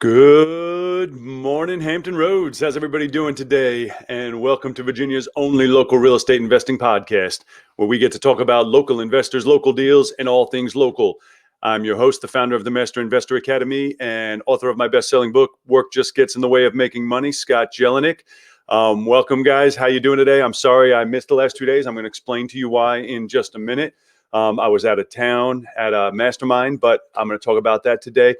Good morning, Hampton Roads. How's everybody doing today? And welcome to Virginia's only local real estate investing podcast, where we get to talk about local investors, local deals, and all things local. I'm your host, the founder of the Master Investor Academy and author of my best-selling book, Work Just Gets in the Way of Making Money, Scott Jelinek. Welcome, guys. How you doing today? I'm sorry I missed the last 2 days. I'm going to explain to you why in just a minute. I was out of town at a Mastermind, but I'm going to talk about that today.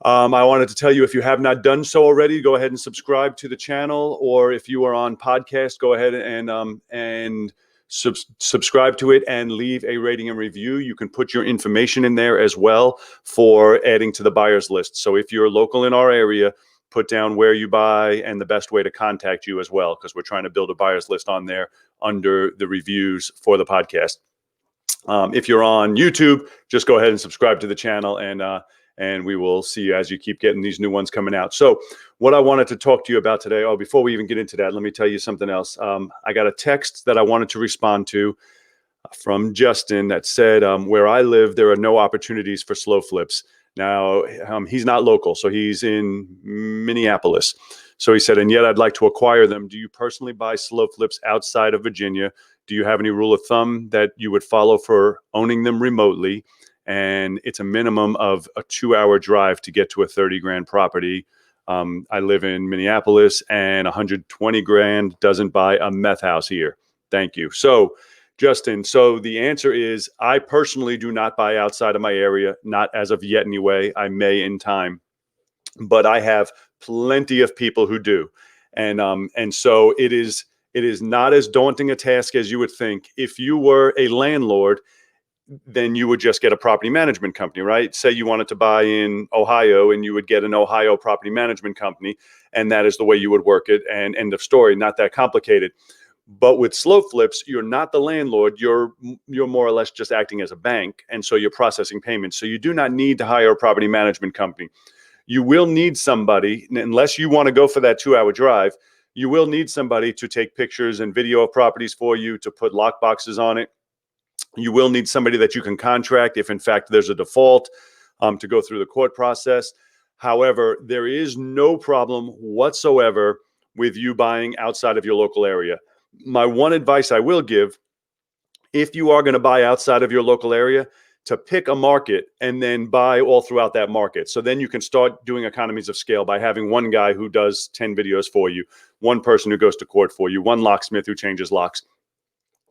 I wanted to tell you, if you have not done so already, go ahead and subscribe to the channel, or if you are on podcast, go ahead and subscribe to it and leave a rating and review. You can put your information in there as well for adding to the buyers list. So if you're local in our area, put down where you buy and the best way to contact you as well, because we're trying to build a buyers list on there under the reviews for the podcast. If you're on YouTube, just go ahead and subscribe to the channel, and we will see you as you keep getting these new ones coming out. So what I wanted to talk to you about today, before we even get into that, let me tell you something else. I got a text that I wanted to respond to from Justin that said, where I live, there are no opportunities for SlowFlips. Now, he's not local, so he's in Minneapolis. So he said, and yet I'd like to acquire them. Do you personally buy SlowFlips outside of Virginia? Do you have any rule of thumb that you would follow for owning them remotely? And it's a minimum of a 2-hour drive to get to a 30 grand property. I live in Minneapolis, and 120 grand doesn't buy a meth house here. Thank you. So, Justin, so the answer is I personally do not buy outside of my area, not as of yet anyway. I may in time, but I have plenty of people who do. And so it is not as daunting a task as you would think. If you were a landlord, then you would just get a property management company, right? Say you wanted to buy in Ohio, and you would get an Ohio property management company, and that is the way you would work it, and end of story. Not that complicated. But with SlowFlips, you're not the landlord. You're more or less just acting as a bank, and so you're processing payments. So you do not need to hire a property management company. You will need somebody, unless you want to go for that 2-hour drive, you will need somebody to take pictures and video of properties for you, to put lock boxes on it. You will need somebody that you can contract if, in fact, there's a default, to go through the court process. However, there is no problem whatsoever with you buying outside of your local area. My one advice I will give, if you are going to buy outside of your local area, to pick a market and then buy all throughout that market. So then you can start doing economies of scale by having one guy who does 10 videos for you, one person who goes to court for you, one locksmith who changes locks,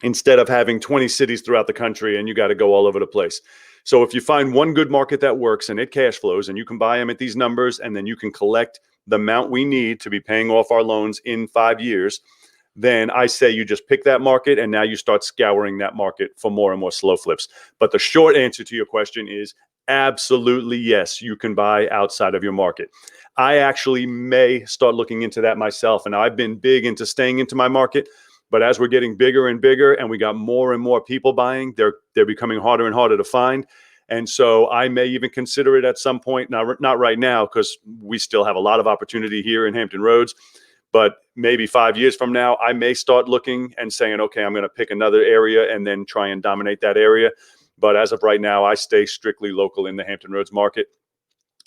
instead of having 20 cities throughout the country and you got to go all over the place. So if you find one good market that works and it cash flows, and you can buy them at these numbers, and then you can collect the amount we need to be paying off our loans in 5 years, then I say you just pick that market, and now you start scouring that market for more and more SlowFlips. But the short answer to your question is absolutely yes, you can buy outside of your market. I actually may start looking into that myself, and I've been big into staying into my market. But as we're getting bigger and bigger, and we got more and more people buying, they're becoming harder and harder to find. And so I may even consider it at some point. Now, not right now, because we still have a lot of opportunity here in Hampton Roads. But maybe 5 years from now, I may start looking and saying, okay, I'm going to pick another area and then try and dominate that area. But as of right now, I stay strictly local in the Hampton Roads market.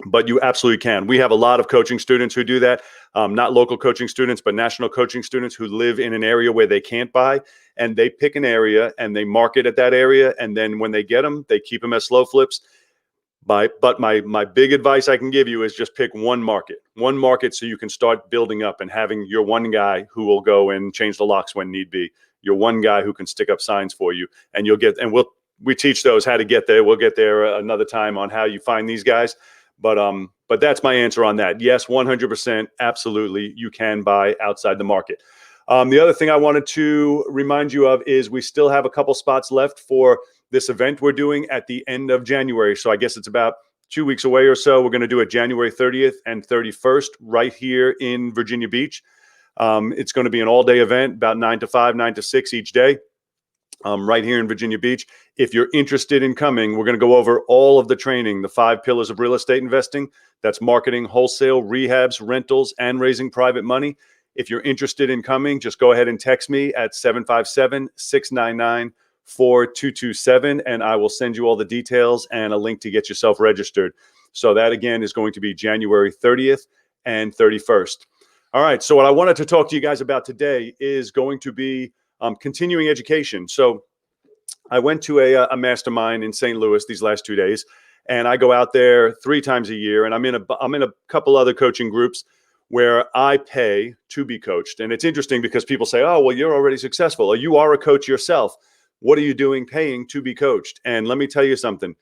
But you absolutely can. We have a lot of coaching students who do that. Not local coaching students, but national coaching students who live in an area where they can't buy, and they pick an area and they market at that area. And then when they get them, they keep them as SlowFlips. But my big advice I can give you is just pick one market, so you can start building up and having your one guy who will go and change the locks when need be, your one guy who can stick up signs for you, and we teach those how to get there. We'll get there another time on how you find these guys. But that's my answer on that. Yes, 100%, absolutely, you can buy outside the market. The other thing I wanted to remind you of is we still have a couple spots left for this event we're doing at the end of January. So I guess it's about 2 weeks away or so. We're going to do it January 30th and 31st right here in Virginia Beach. It's going to be an all-day event, about 9 to 5, 9 to 6 each day. Right here in Virginia Beach. If you're interested in coming, we're going to go over all of the training, the 5 pillars of real estate investing. That's marketing, wholesale, rehabs, rentals, and raising private money. If you're interested in coming, just go ahead and text me at 757-699-4227, and I will send you all the details and a link to get yourself registered. So that again is going to be January 30th and 31st. All right. So what I wanted to talk to you guys about today is going to be continuing education. So I went to a mastermind in St. Louis these last 2 days, and I go out there 3 times a year, and I'm in a couple other coaching groups where I pay to be coached. And it's interesting because people say, "Oh, well, you're already successful, or you are a coach yourself. What are you doing paying to be coached?" And let me tell you something.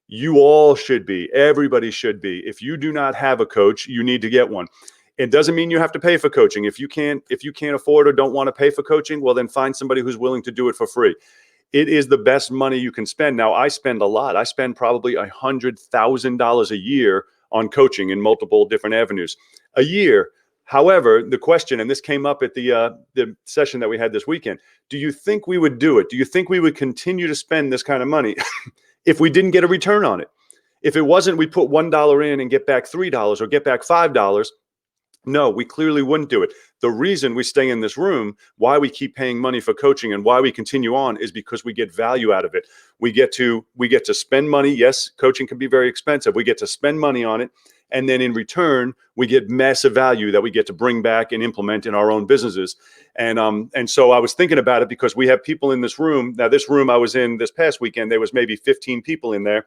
You all should be. Everybody should be. If you do not have a coach, you need to get one. It doesn't mean you have to pay for coaching. If you can't afford or don't want to pay for coaching, well, then find somebody who's willing to do it for free. It is the best money you can spend. Now, I spend a lot. I spend probably $100,000 a year on coaching in multiple different avenues a year. However, the question, and this came up at the session that we had this weekend, do you think we would do it? Do you think we would continue to spend this kind of money if we didn't get a return on it? If it wasn't, we put $1 in and get back $3 or get back $5. No, we clearly wouldn't do it. The reason we stay in this room, why we keep paying money for coaching and why we continue on is because we get value out of it. We get to spend money. Yes, coaching can be very expensive. We get to spend money on it. And then in return, we get massive value that we get to bring back and implement in our own businesses. And so I was thinking about it because we have people in this room. Now, this room I was in this past weekend, there was maybe 15 people in there.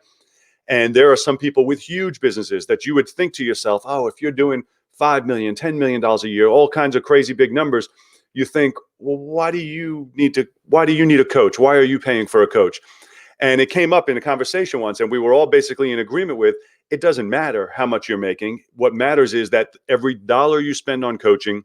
And there are some people with huge businesses that you would think to yourself, oh, if you're doing $5 million, $10 million a year, all kinds of crazy big numbers, you think, well, why do you need a coach? Why are you paying for a coach? And it came up in a conversation once, and we were all basically in agreement with, it doesn't matter how much you're making. What matters is that every dollar you spend on coaching,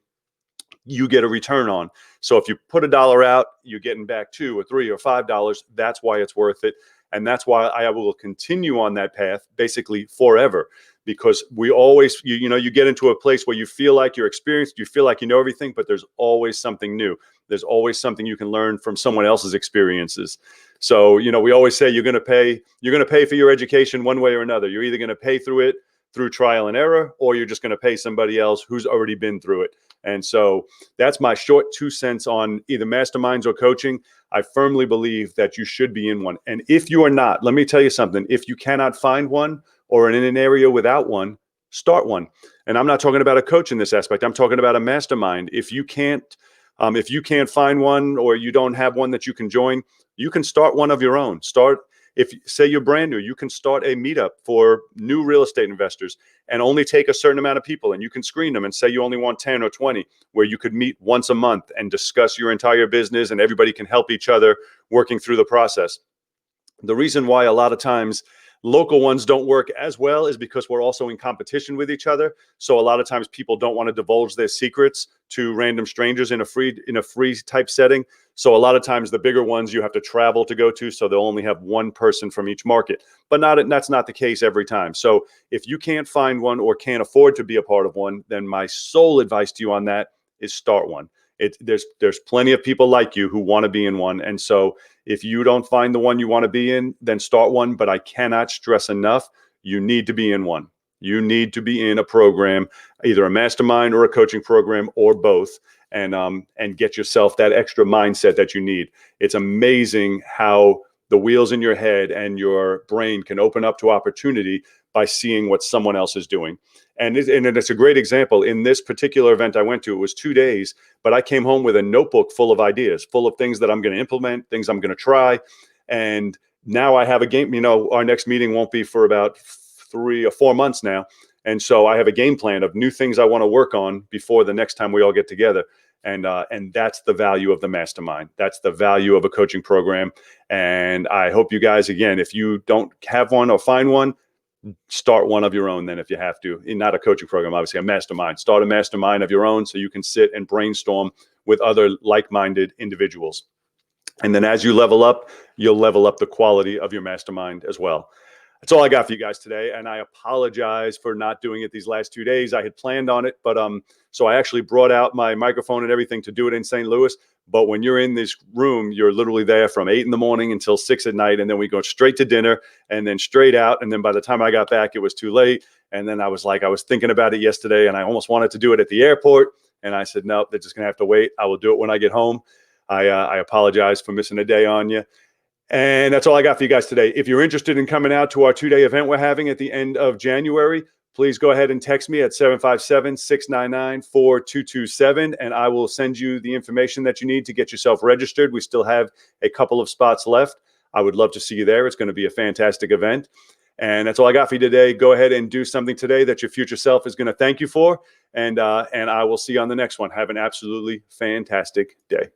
you get a return on. So if you put $1 out, you're getting back $2 or $3 or $5. That's why it's worth it. And that's why I will continue on that path basically forever, because we always, you get into a place where you feel like you're experienced, you feel like you know everything, but there's always something new. There's always something you can learn from someone else's experiences. So, we always say you're going to pay for your education one way or another. You're either going to pay through trial and error, or you're just going to pay somebody else who's already been through it. And so that's my short 2 cents on either masterminds or coaching. I firmly believe that you should be in one. And if you are not, let me tell you something. If you cannot find one or in an area without one, start one. And I'm not talking about a coach in this aspect. I'm talking about a mastermind. If you can't find one, or you don't have one that you can join, you can start one of your own. If say you're brand new, you can start a meetup for new real estate investors and only take a certain amount of people, and you can screen them and say you only want 10 or 20, where you could meet once a month and discuss your entire business, and everybody can help each other working through the process. The reason why a lot of times local ones don't work as well is because we're also in competition with each other. So a lot of times people don't want to divulge their secrets to random strangers in a free type setting. So a lot of times the bigger ones you have to travel to go to, so they'll only have one person from each market. But that's not the case every time. So if you can't find one or can't afford to be a part of one, then my sole advice to you on that is start one. There's plenty of people like you who want to be in one. And so if you don't find the one you want to be in, then start one. But I cannot stress enough, you need to be in one. You need to be in a program, either a mastermind or a coaching program, or both, and get yourself that extra mindset that you need. It's amazing how the wheels in your head and your brain can open up to opportunity by seeing what someone else is doing. And it's a great example. In this particular event I went to, it was 2 days, but I came home with a notebook full of ideas, full of things that I'm going to implement, things I'm going to try. And now I have a game. Our next meeting won't be for about 3 or 4 months now. And so I have a game plan of new things I want to work on before the next time we all get together. And that's the value of the mastermind. That's the value of a coaching program. And I hope you guys, again, if you don't have one or find one, start one of your own then if you have to. Not a coaching program, obviously a mastermind. Start a mastermind of your own so you can sit and brainstorm with other like-minded individuals. And then as you level up, you'll level up the quality of your mastermind as well. That's all I got for you guys today. And I apologize for not doing it these last 2 days. I had planned on it, but so I actually brought out my microphone and everything to do it in St. Louis. But when you're in this room, you're literally there from 8 a.m. until 6 p.m. And then we go straight to dinner and then straight out. And then by the time I got back, it was too late. And then I was thinking about it yesterday, and I almost wanted to do it at the airport. And I said, no, they're just going to have to wait. I will do it when I get home. I apologize for missing a day on you. And that's all I got for you guys today. If you're interested in coming out to our 2-day event we're having at the end of January, please go ahead and text me at 757-699-4227, and I will send you the information that you need to get yourself registered. We still have a couple of spots left. I would love to see you there. It's going to be a fantastic event. And that's all I got for you today. Go ahead and do something today that your future self is going to thank you for. And I will see you on the next one. Have an absolutely fantastic day.